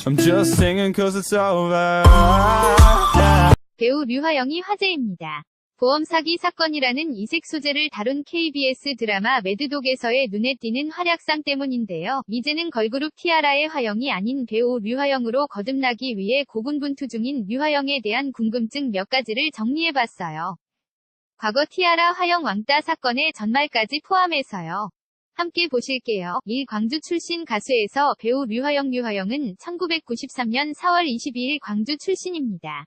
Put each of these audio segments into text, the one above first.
I'm just singing cause it's over. 배우 류화영이 화제입니다. 보험 사기 사건이라는 이색 소재를 다룬 KBS 드라마 매드독에서의 눈에 띄는 활약상 때문인데요. 이제는 걸그룹 티아라의 화영이 아닌 배우 류화영으로 거듭나기 위해 고군분투 중인 류화영에 대한 궁금증 몇 가지를 정리해봤어요. 과거 티아라 화영 왕따 사건의 전말까지 포함해서요. 함께 보실게요. 1. 광주 출신 가수에서 배우 류화영은 1993년 4월 22일 광주 출신입니다.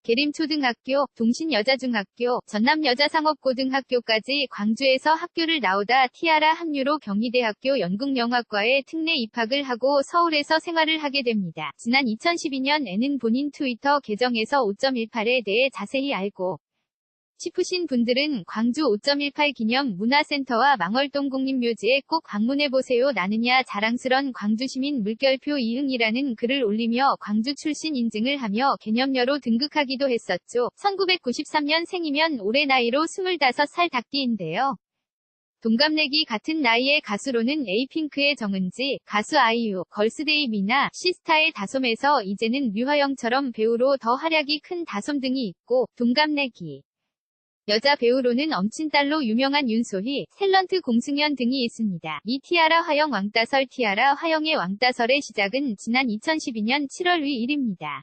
계림초등학교, 동신여자중학교, 전남여자상업고등학교까지 광주에서 학교를 나오다 티아라 합류로 경희대학교 연극영화과에 특례 입학을 하고 서울에서 생활을 하게 됩니다. 지난 2012년에는 본인 트위터 계정에서 5.18에 대해 자세히 알고 싶으신 분들은 광주 5.18 기념 문화센터와 망월동 국립묘지에 꼭 방문해보세요. 나느냐 자랑스런 광주시민 물결표 이응이라는 글을 올리며 광주 출신 인증을 하며 개념녀로 등극하기도 했었죠. 1993년 생이면 올해 나이로 25살 닭띠인데요. 동갑내기 같은 나이의 가수로는 에이핑크의 정은지, 가수 아이유, 걸스데이 미나, 시스타의 다솜에서 이제는 류화영처럼 배우로 더 활약이 큰 다솜 등이 있고, 동갑내기 여자 배우로는 엄친딸로 유명한 윤소희, 탤런트 공승연 등이 있습니다. 이 티아라 화영 왕따설 티아라 화영의 왕따설의 시작은 지난 2012년 7월 2일입니다.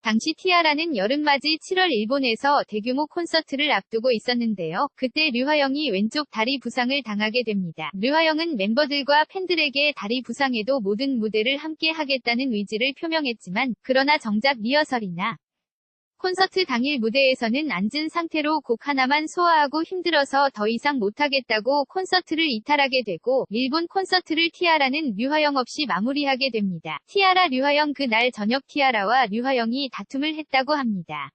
당시 티아라는 여름맞이 7월 일본에서 대규모 콘서트를 앞두고 있었는데요. 그때 류화영이 왼쪽 다리 부상을 당하게 됩니다. 류화영은 멤버들과 팬들에게 다리 부상에도 모든 무대를 함께 하겠다는 의지를 표명했지만, 그러나 정작 리허설이나 콘서트 당일 무대에서는 앉은 상태로 곡 하나만 소화하고 힘들어서 더 이상 못하겠다고 콘서트를 이탈하게 되고, 일본 콘서트를 티아라는 류화영 없이 마무리하게 됩니다. 티아라 류화영 그날 저녁 티아라와 류화영이 다툼을 했다고 합니다.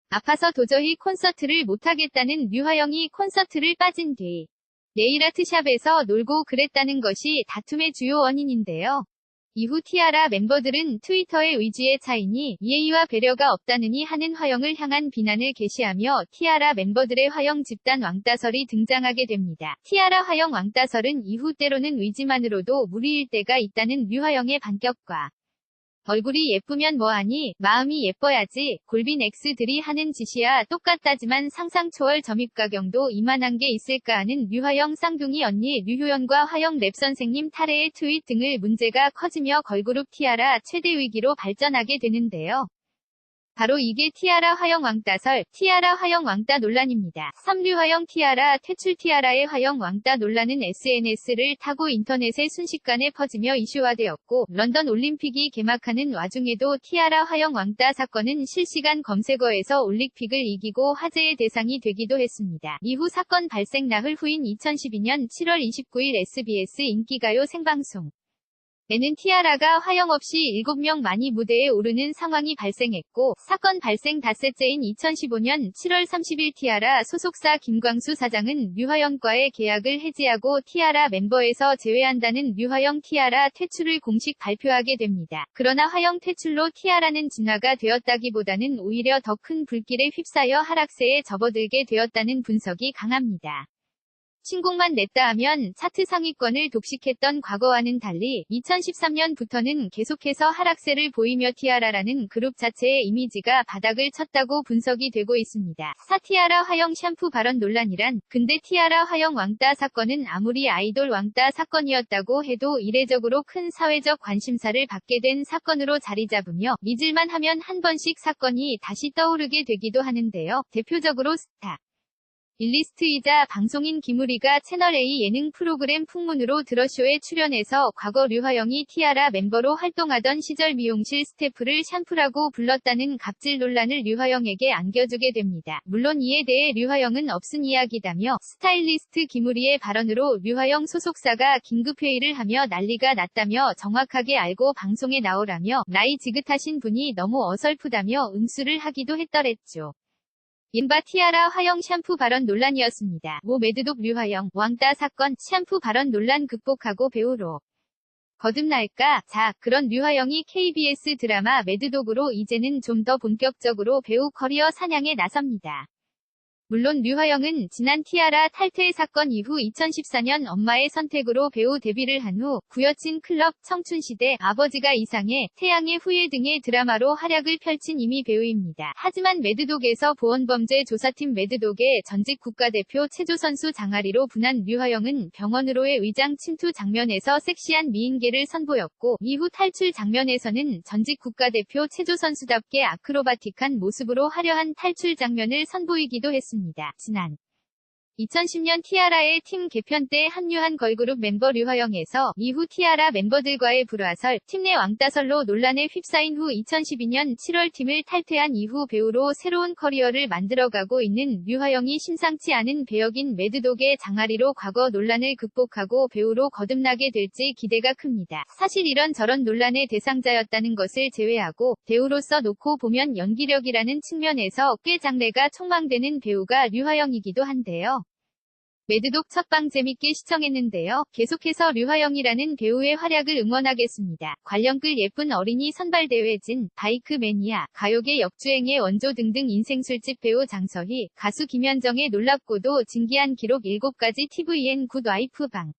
아파서 도저히 콘서트를 못하겠다는 류화영이 콘서트를 빠진 뒤 네일아트샵에서 놀고 그랬다는 것이 다툼의 주요 원인인데요. 이후 티아라 멤버들은 트위터의 의지의 차이니 예의와 배려가 없다느니 하는 화영을 향한 비난을 게시하며 티아라 멤버들의 화영 집단 왕따설이 등장하게 됩니다. 티아라 화영 왕따설은 이후 때로는 의지만으로도 무리일 때가 있다는 류화영의 반격과 얼굴이 예쁘면 뭐하니, 마음이 예뻐야지, 골빈 X들이 하는 짓이야 똑같다지만 상상 초월 점입가경도 이만한 게 있을까 하는 류화영 쌍둥이 언니 류효연과 화영 랩선생님 탈해의 트윗 등을 문제가 커지며 걸그룹 티아라 최대 위기로 발전하게 되는데요. 바로 이게 티아라 화영 왕따설, 티아라 화영 왕따 논란입니다. 3. 류화영 티아라 퇴출 티아라의 화영 왕따 논란은 SNS를 타고 인터넷에 순식간에 퍼지며 이슈화되었고, 런던 올림픽이 개막하는 와중에도 티아라 화영 왕따 사건은 실시간 검색어에서 올림픽을 이기고 화제의 대상이 되기도 했습니다. 이후 사건 발생 나흘 후인 2012년 7월 29일 SBS 인기가요 생방송 에는 티아라가 화영 없이 7명만이 무대에 오르는 상황이 발생했고, 사건 발생 닷새째인 2015년 7월 30일 티아라 소속사 김광수 사장은 류화영과의 계약을 해지하고 티아라 멤버에서 제외한다는 류화영 티아라 퇴출을 공식 발표하게 됩니다. 그러나 화영 퇴출로 티아라는 진화가 되었다기보다는 오히려 더 큰 불길에 휩싸여 하락세에 접어들게 되었다는 분석이 강합니다. 신곡만 냈다 하면 차트 상위권을 독식했던 과거와는 달리 2013년부터는 계속해서 하락세를 보이며 티아라라는 그룹 자체의 이미지가 바닥을 쳤다고 분석이 되고 있습니다. 4. 티아라 화영 샴푸 발언 논란이란, 근데 티아라 화영 왕따 사건은 아무리 아이돌 왕따 사건이었다고 해도 이례적으로 큰 사회적 관심사를 받게 된 사건으로 자리 잡으며 잊을만 하면 한 번씩 사건이 다시 떠오르게 되기도 하는데요. 대표적으로 스타 일리스트이자 방송인 김우리가 채널A 예능 프로그램 풍문으로 드러쇼에 출연해서 과거 류화영이 티아라 멤버로 활동하던 시절 미용실 스태프를 샴푸라고 불렀다는 갑질 논란을 류화영에게 안겨주게 됩니다. 물론 이에 대해 류화영은 없은 이야기다며, 스타일리스트 김우리의 발언으로 류화영 소속사가 긴급회의를 하며 난리가 났다며 정확하게 알고 방송에 나오라며 나이 지긋하신 분이 너무 어설프다며 응수를 하기도 했더랬죠. 인바 티아라 화영 샴푸 발언 논란이었습니다. 모 매드독 류화영 왕따 사건 샴푸 발언 논란 극복하고 배우로 거듭날까? 자, 그런 류화영이 KBS 드라마 매드독으로 이제는 좀 더 본격적으로 배우 커리어 사냥에 나섭니다. 물론 류화영은 지난 티아라 탈퇴 사건 이후 2014년 엄마의 선택으로 배우 데뷔를 한 후 구여친 클럽, 청춘시대, 아버지가 이상해, 태양의 후예 등의 드라마로 활약을 펼친 이미 배우입니다. 하지만 매드독에서 보안범죄 조사팀 매드독의 전직 국가대표 체조선수 장아리로 분한 류화영은 병원으로의 의장 침투 장면에서 섹시한 미인계를 선보였고 이후 탈출 장면에서는 전직 국가대표 체조선수답게 아크로바틱한 모습으로 화려한 탈출 장면을 선보이기도 했습니다. 지난 2010년 티아라의 팀 개편 때 합류한 걸그룹 멤버 류화영에서 이후 티아라 멤버들과의 불화설, 팀 내 왕따설로 논란에 휩싸인 후 2012년 7월 팀을 탈퇴한 이후 배우로 새로운 커리어를 만들어가고 있는 류화영이 심상치 않은 배역인 매드독의 장아리로 과거 논란을 극복하고 배우로 거듭나게 될지 기대가 큽니다. 사실 이런저런 논란의 대상자였다는 것을 제외하고 배우로서 놓고 보면 연기력이라는 측면에서 꽤 장래가 촉망되는 배우가 류화영이기도 한데요. 매드독 첫방 재밌게 시청했는데요. 계속해서 류화영이라는 배우의 활약을 응원하겠습니다. 관련글 예쁜 어린이 선발대회 진, 바이크 매니아, 가요계 역주행의 원조 등등 인생술집 배우 장서희, 가수 김현정의 놀랍고도 진기한 기록 7가지 TVN 굿와이프 방.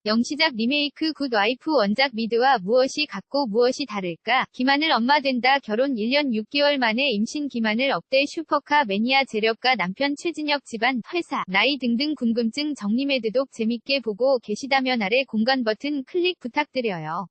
영시작 리메이크 굿와이프 원작 미드와 무엇이 같고 무엇이 다를까? 김하늘 엄마 된다 결혼 1년 6개월 만에 임신 김하늘 업대 슈퍼카 매니아 재력가 남편 최진혁 집안 회사 나이 등등 궁금증 정리 매드독 재밌게 보고 계시다면 아래 공간 버튼 클릭 부탁드려요.